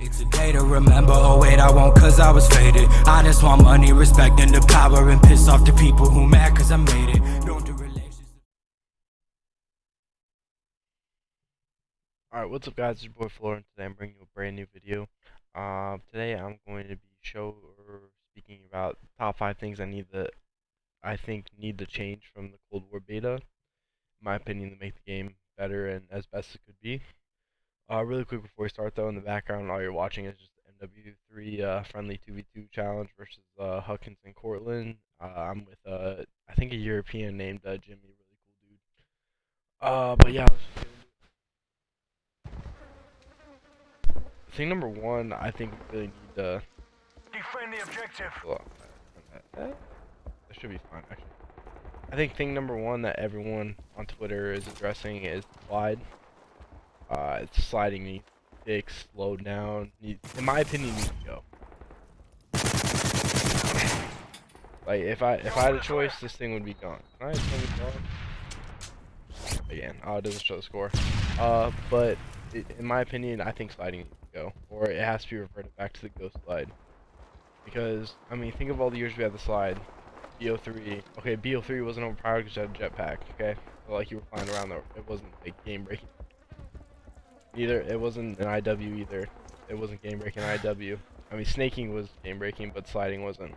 It's a day to remember, oh wait I won't cause I was faded. I just want money, respect and the power, and piss off the people who mad cause I made it. Don't do relations. Alright, what's up guys, it's your boy Floor, and today I'm bringing you a brand new video. Today I'm going to be speaking about top 5 things I think need to change from the Cold War beta, in my opinion, to make the game better and as best it could be. Really quick before we start though, in the background all you're watching is just MW3 friendly 2v2 challenge versus Huckins and Cortland. I'm with I think a European named Jimmy, really cool dude. But yeah, let's just get into it. Thing number one, I think we really need to defend the objective. That should be fine actually. I think thing number one that everyone on Twitter is addressing is slide. It's sliding needs to fix, slowed down. In my opinion, needs to go. Like if I had a choice, this thing would be gone. Can I turn it off? Again, it doesn't show the score. But in my opinion, I think sliding needs to go, or it has to be reverted back to the ghost slide. Because I mean, think of all the years we had the slide. BO3. Okay, BO3 wasn't overpowered because you had a jetpack. Okay, so, like you were flying around though. It wasn't like game breaking. Either it wasn't an IW either. It wasn't game breaking IW. I mean, snaking was game breaking, but sliding wasn't.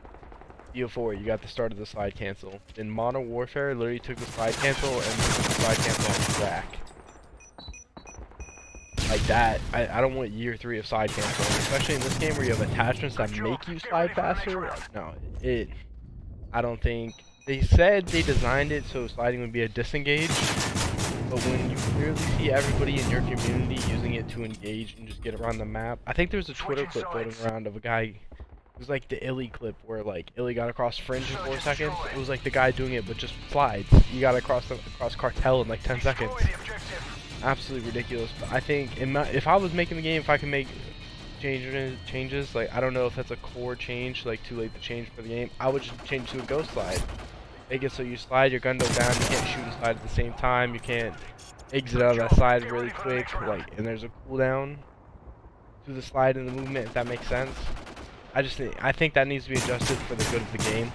BO4, you got the start of the slide cancel. In Modern Warfare, literally took the slide cancel and put the slide cancel on the track. Like that, I don't want year 3 of slide cancel, especially in this game where you have attachments that make you slide faster. No, I don't think they said they designed it so sliding would be a disengage, but when you clearly see everybody in your community using it to engage and just get around the map, I think there's a Twitter clip floating around of a guy. It was like the Illy clip where like Illy got across Fringe in 4 seconds. It was like the guy doing it, but just slides. You got across Cartel in like 10 seconds. Absolutely ridiculous. But I think if I was making the game, if I could make changes, like I don't know if that's a core change, like too late to change for the game, I would just change to a ghost slide. Make it so you slide your gun down, you can't shoot and slide at the same time, you can't exit out of that slide really quick, like, and there's a cooldown to the slide and the movement, if that makes sense. I think that needs to be adjusted for the good of the game.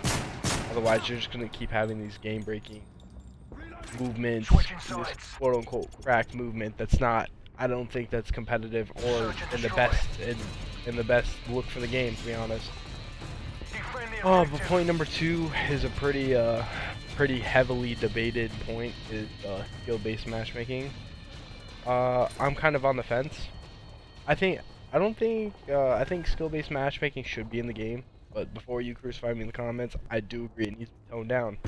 Otherwise you're just gonna keep having these game breaking movements, this quote unquote cracked movement that's not, I don't think that's competitive or in the best look for the game, to be honest. But point number 2 is a pretty heavily debated point, is skill-based matchmaking. I'm kind of on the fence. I think skill-based matchmaking should be in the game, but before you crucify me in the comments, I do agree it needs to be toned down.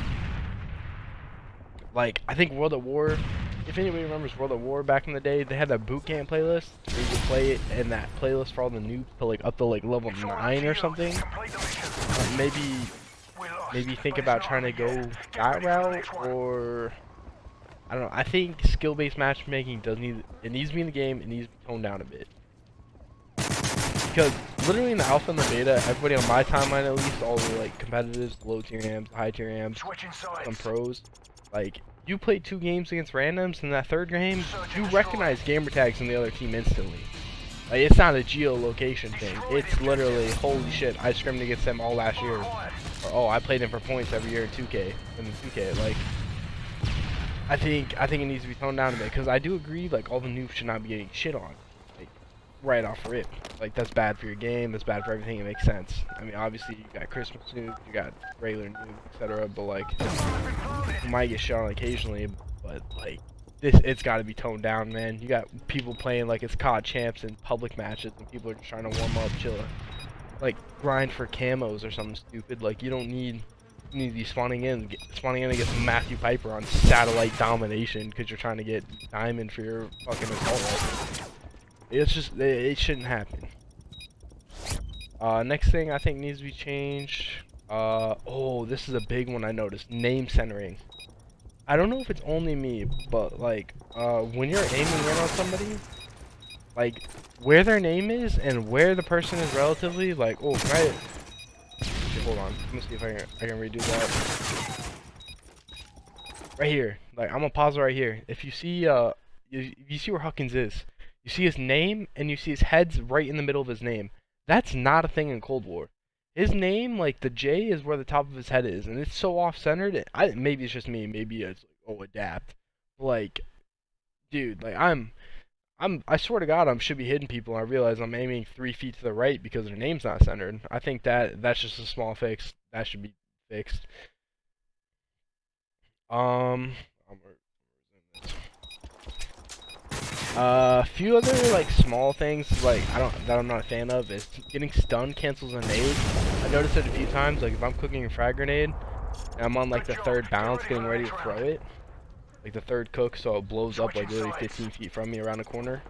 Like, I think World at War, if anybody remembers World at War back in the day, they had that boot camp playlist where you could play it in that playlist for all the noobs to like up to like level 9 or something. Maybe think about trying to go that route, or I don't know. I think skill-based matchmaking needs to be in the game. It needs to be toned down a bit. Because literally in the alpha and the beta, everybody on my timeline at least, all the like competitives, low tier AMs, high tier AMs, some pros, like you play 2 games against randoms, in that 3rd game, you recognize gamer tags in the other team instantly. Like, it's not a geolocation thing. It's literally, holy shit, I scrimmed against them all last year. Or, oh, I played him for points every year in 2K. Like, I think it needs to be toned down a bit, because I do agree, like, all the noobs should not be getting shit on. Like, right off rip. Like, that's bad for your game, that's bad for everything, it makes sense. I mean, obviously, you got Christmas noobs, you got regular noobs, etc., but, like, you might get shit on occasionally, but, like, it's got to be toned down, man. You got people playing like it's COD champs in public matches, and people are just trying to warm up, chill, like grind for camos or something stupid. Like you don't need to be spawning in against Matthew Piper on satellite domination because you're trying to get diamond for your fucking assault rifle. It's just it shouldn't happen. Next thing I think needs to be changed. Oh, this is a big one I noticed. Name centering. I don't know if it's only me, but like, when you're aiming in on somebody, like, where their name is and where the person is relatively, like, oh, right. Hold on, let me see if I can redo that. Right here, like, I'm gonna pause right here. If you see, you see where Huckins is. You see his name, and you see his head's right in the middle of his name. That's not a thing in Cold War. His name, like the J, is where the top of his head is, and it's so off-centered. Maybe it's just me. Maybe it's like, oh, adapt. Like, dude, like I swear to God, I should be hitting people. And I realize I'm aiming 3 feet to the right because their name's not centered. I think that's just a small fix. That should be fixed. A few other like small things like I'm not a fan of is getting stunned cancels a nade. I noticed it a few times. Like if I'm cooking a frag grenade and I'm on like the third bounce, getting ready to throw it, like the third cook, so it blows up like literally 15 feet from me around the corner,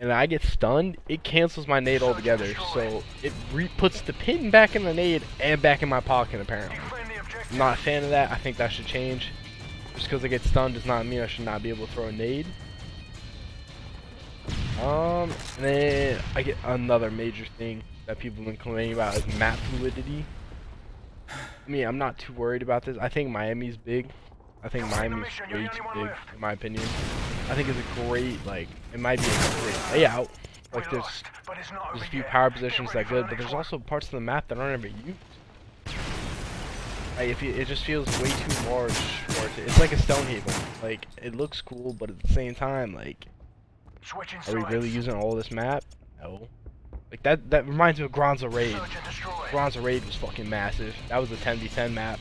and I get stunned, it cancels my nade altogether. So it puts the pin back in the nade and back in my pocket apparently. I'm not a fan of that. I think that should change. Just because I get stunned does not mean I should not be able to throw a nade. And then I get another major thing that people have been complaining about is map fluidity. I mean, I'm not too worried about this. I think Miami's big. I think Miami's way too big, in my opinion. I think it's a great, like, it might be a great layout. Like, there's a few power positions that are good, but there's also parts of the map that aren't ever used. Like, it just feels way too large for it. It's like a Stonehaven. Like, it looks cool, but at the same time, like, are we really using all this map? No. Like that reminds me of Granza Raid. Granza Raid was fucking massive. That was a 10v10 map.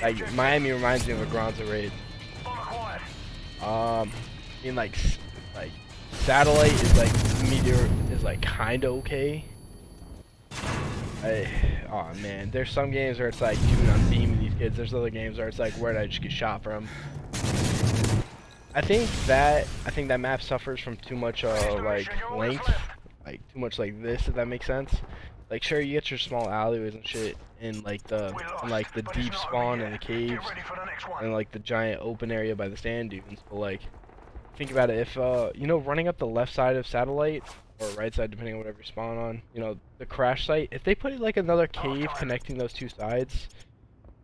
Like Miami reminds me of a Granza Raid. I mean like Satellite is like Meteor is like kinda okay. Oh man, there's some games where it's like, dude, I'm beaming these kids. There's other games where it's like, where did I just get shot from? I think that map suffers from too much like length, like too much like this, if that makes sense. Like sure you get your small alleyways and shit in like the deep spawn and the caves and like the giant open area by the sand dunes, but like think about it, if you know, running up the left side of Satellite or right side depending on whatever you spawn on, you know, the crash site, if they put like another cave connecting those two sides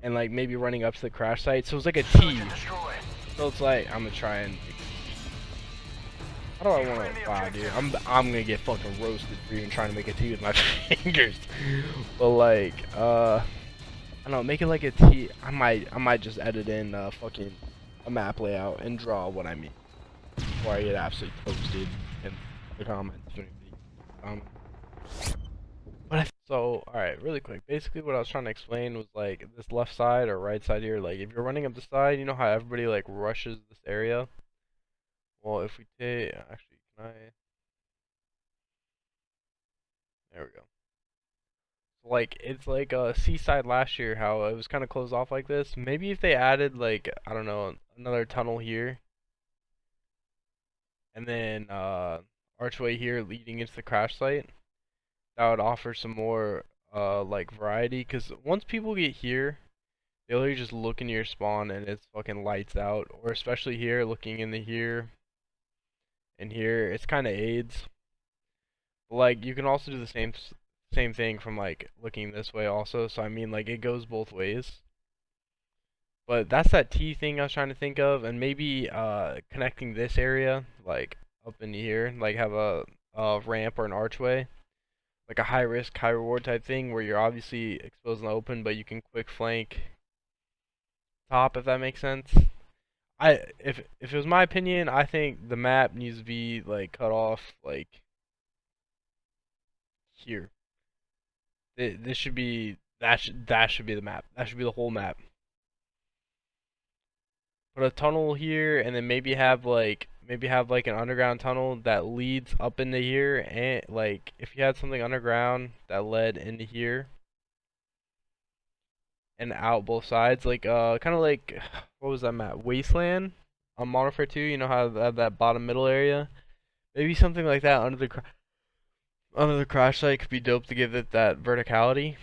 and like maybe running up to the crash site, so it's like a T. So it's like, I'm gonna try and... How do I wanna... Wow, dude. I'm gonna get fucking roasted for even trying to make a T with my fingers. But like, I don't know, make it like a T. I might just edit in fucking a map layout and draw what I mean. Before I get absolutely toasted in the comments. So, alright, really quick. Basically what I was trying to explain was like this left side or right side here, like if you're running up the side, you know how everybody like rushes this area? Well, if we take, actually, can I? There we go. So, like, it's like Seaside last year, how it was kind of closed off like this. Maybe if they added like, I don't know, another tunnel here. And then archway here leading into the crash site. That would offer some more like variety, because once people get here, they literally just look into your spawn and it's fucking lights out. Or especially here, looking into here and here, it's kind of aids. But, like you can also do the same thing from like looking this way also. So I mean, like it goes both ways. But that's that T thing I was trying to think of, and maybe connecting this area like up in here, like have a ramp or an archway. Like a high risk, high reward type thing where you're obviously exposed in the open, but you can quick flank top, if that makes sense. If it was my opinion, I think the map needs to be like cut off like here. This should be that should be the map. That should be the whole map. Put a tunnel here, and then maybe have like an underground tunnel that leads up into here, and like if you had something underground that led into here and out both sides, like kind of like, what was that map, Wasteland on Modern Warfare 2, you know how they have that bottom middle area? Maybe something like that under the crash site could be dope to give it that verticality.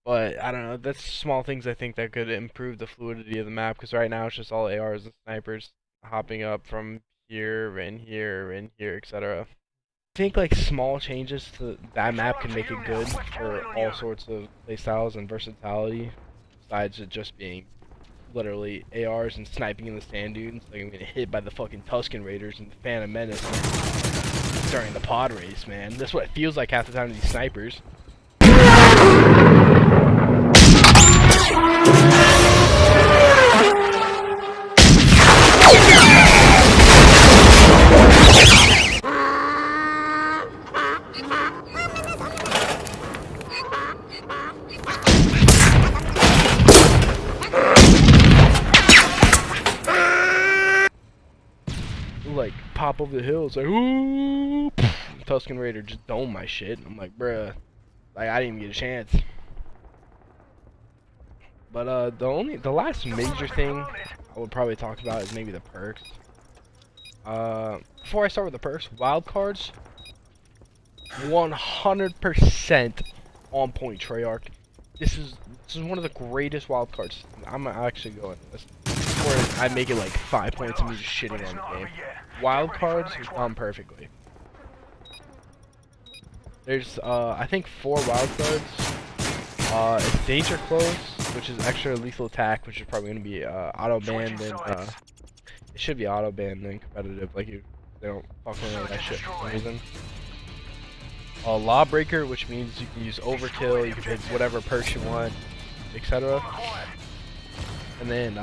But I don't know, that's small things I think that could improve the fluidity of the map, because right now it's just all ARs and snipers hopping up from here and here and here, etc. I think like small changes to that map can make it good for all sorts of playstyles and versatility, besides it just being literally ARs and sniping in the sand dunes. Like I'm getting hit by the fucking Tusken Raiders and the Phantom Menace during the pod race, man. That's what it feels like half the time to these snipers. Like pop over the hill, it's like ooh, Tusken Raider just dome my shit. I'm like, bruh, like I didn't even get a chance. But the last major thing I would probably talk about is maybe the perks. Before I start with the perks, wild cards, 100% on point. Treyarch, this is one of the greatest wild cards. I'm actually going this. Where I make it like 5 points of me just shitting on the game. Wild cards is done perfectly. There's I think 4 wild cards. It's danger close, which is extra lethal attack, which is probably gonna be auto banned and it should be auto banned and competitive. Like they don't fuck with that shit for some reason. Lawbreaker, which means you can use overkill, you can pick whatever perks you want, etc. And then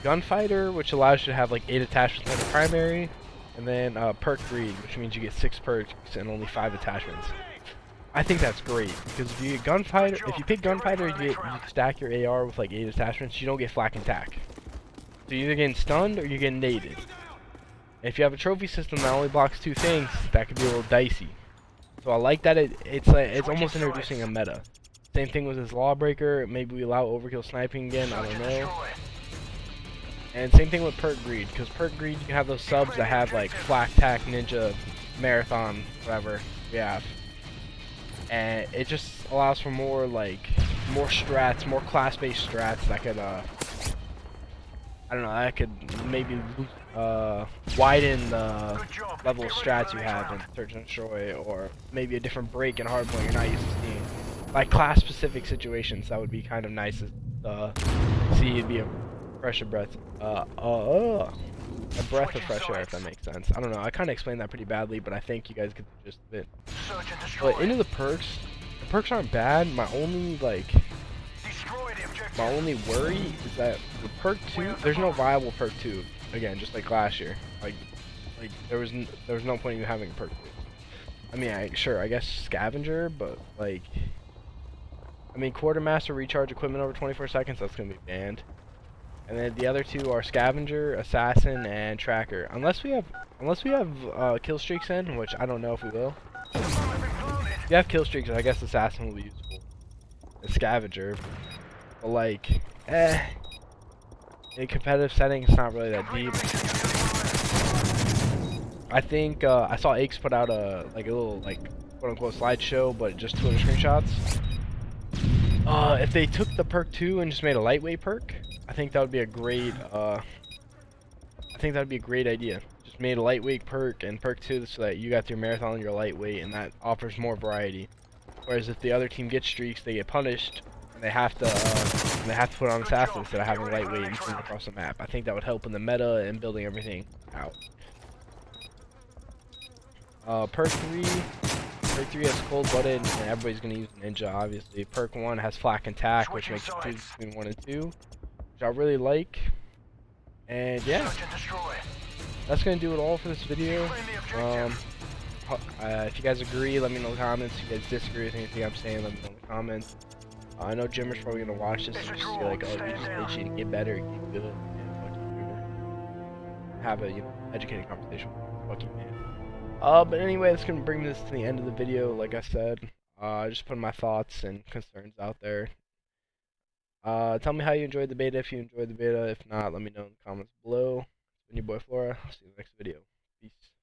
Gunfighter, which allows you to have like 8 attachments on the primary, and then perk greed, which means you get 6 perks and only 5 attachments. I think that's great because if you get Gunfighter, if you pick Gunfighter, you stack your AR with like 8 attachments, you don't get flak and tack. So you're either getting stunned or you're getting naded. If you have a trophy system that only blocks 2 things, that could be a little dicey. So I like that it's almost introducing a meta. Same thing with this Lawbreaker. Maybe we allow overkill sniping again. I don't know. And same thing with perk greed, because perk greed you can have those subs that have like flak, tack, ninja, marathon, whatever we have, and it just allows for more strats, more class-based strats that could I don't know, that could maybe widen the level of strats you have in Search and Destroy, or maybe a different break in hardpoint you're not used to seeing. Like class-specific situations, that would be kind of nice to see. It'd be a fresh breath, a breath of fresh air, if that makes sense. I don't know, I kind of explained that pretty badly, but I think you guys get the gist of it. But into the perks aren't bad. My only worry is that with perk 2, there's no viable perk 2. Again, just like last year. Like there was no point in you having a perk 2. I mean, I guess Scavenger, but like, I mean, Quartermaster recharge equipment over 24 seconds, that's gonna be banned. And then the other 2 are Scavenger, Assassin, and Tracker. Unless we have kill streaks in, which I don't know if we will. If you have kill streaks, I guess Assassin will be useful. And Scavenger, but like, in competitive settings, it's not really that deep. I think I saw Aches put out a little quote-unquote slideshow, but just Twitter screenshots. If they took the perk 2 and just made a lightweight perk, I think that would be a great idea. Just made a lightweight perk and perk 2 so that you got your marathon and your lightweight, and that offers more variety. Whereas if the other team gets streaks, they get punished and they have to put on Assassin instead of having lightweight and moving across the map. I think that would help in the meta and building everything out. Perk 3 has cold-blooded, and everybody's gonna use ninja, obviously. Perk 1 has flak and tack, which makes it choose between 1 and 2, which I really like. And yeah, that's gonna do it all for this video. If you guys agree, let me know in the comments. If you guys disagree with anything I'm saying, let me know in the comments. I know Jimmer's probably gonna watch this and just be like, "Oh, you just made you to get better, get good, and fucking have a educated conversation with fucking man." But anyway, that's gonna bring this to the end of the video. Like I said, just putting my thoughts and concerns out there. Tell me how you enjoyed the beta. If you enjoyed the beta, if not, let me know in the comments below. It's been your boy Flora. I'll see you in the next video. Peace.